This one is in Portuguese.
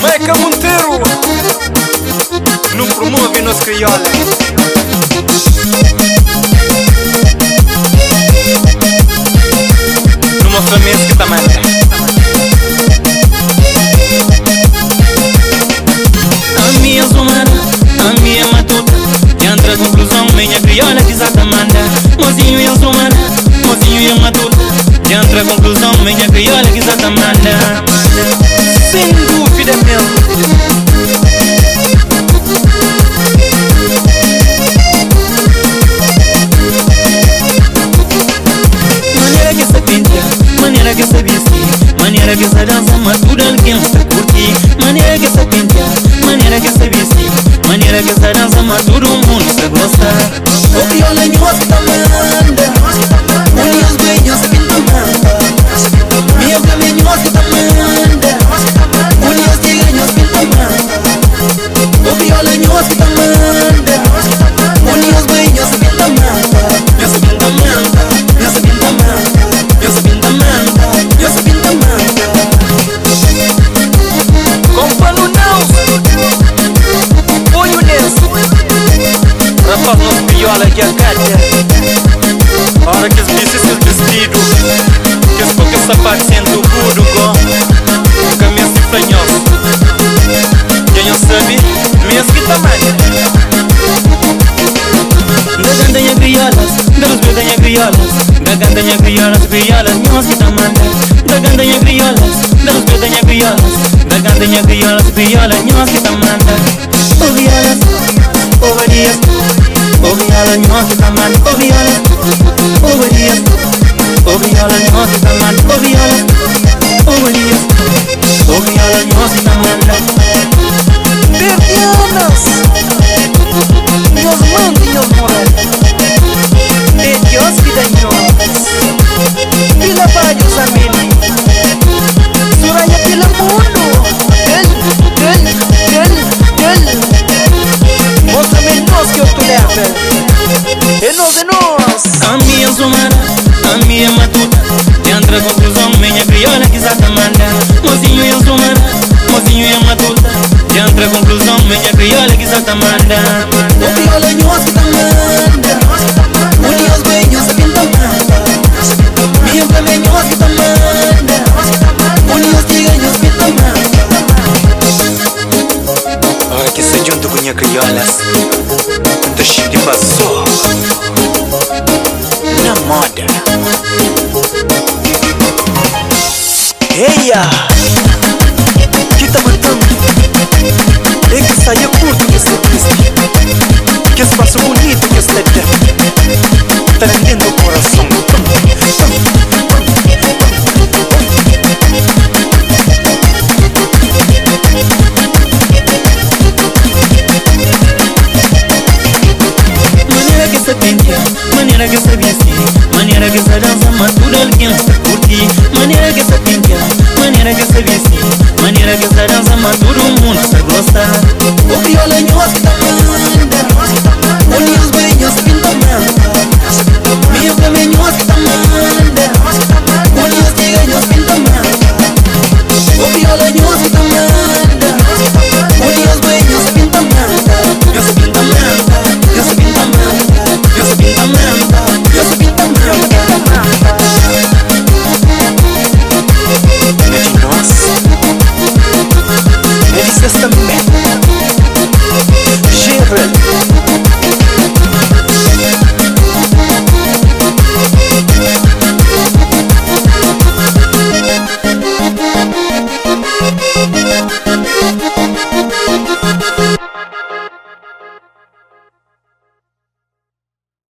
Meca Monteiro não promove nos crioula. Numa família que tá manda. A minha zumana, a minha matuta, entra a conclusão, minha crioula que exata manda. Mozinho e a zumana, mozinho e a matuta, entra a conclusão, minha crioula que exata manda. Sem dúvida mesmo. Maneira que essa pinta, maneira que essa veste, maneira que essa dança, matura alguém está curtir. Maneira que essa pinta, maneira que essa veste, maneira que essa dança, matura o mundo está gostar. O crioula em osso da manda, olhos bem, osso pinta manda. Minha cama em osso da manda, olhos de ganho, osso pinta manda. O crioula em osso da manda, olhos bem, osso pinta manda. Osso pinta manda, osso pinta manda, osso pinta manda, osso pinta manda. Com pano não, ponho nesse. Rapaz nos crioula que acata. Hora que os bichos se vestido, que os poucos sapatos sendo puro com caminho de fanhoso. Quem não sabe, mesmo que tamanho. Gagandanha criolas, daros beganha criolas, gagandanha criolas, criolas, nós que tamanda. Gagandanha criolas, daros beganha criolas, gagandanha criolas, criolas, nós que tamanda. Oh violas, oh varias, oh violas, nós que tamanda. Oh violas, oh varias, oh violas, nós que tamanda. Oh violas, oh varias, oh violas, nós que tamanda. Perdianas, Dios manda e Dios morre. De Dios que daños, pila varios amén. Suraya pila mundo, del. Mostra-me nós que eu te levo. É nós, é nós. A minha zumana, a minha matuta, entra a conclusão, minha crioula que exata manda. Mozinho e a zumana, mozinho e a matuta, entra a conclusão, minha crioula que exata manda. O crioula em osso da manda, olhos bem, osso pinta manda. Minha cama em osso da manda, olhos de ganho, osso pinta manda. Hora que se junto com minha criolas, tô cheio de passou. Na moda. Eia! Que tá matando? É que saia curto que se triste, que espaço bonito que se tem, tá rendendo o coração. Maneira que se pinta, maneira que se veste, maneira que se dança, matura alguém está curtir. Maneira que se pinta, maneira que se veste, maneira que se dança, matura o mundo está gostar. O crioula em osso da manda,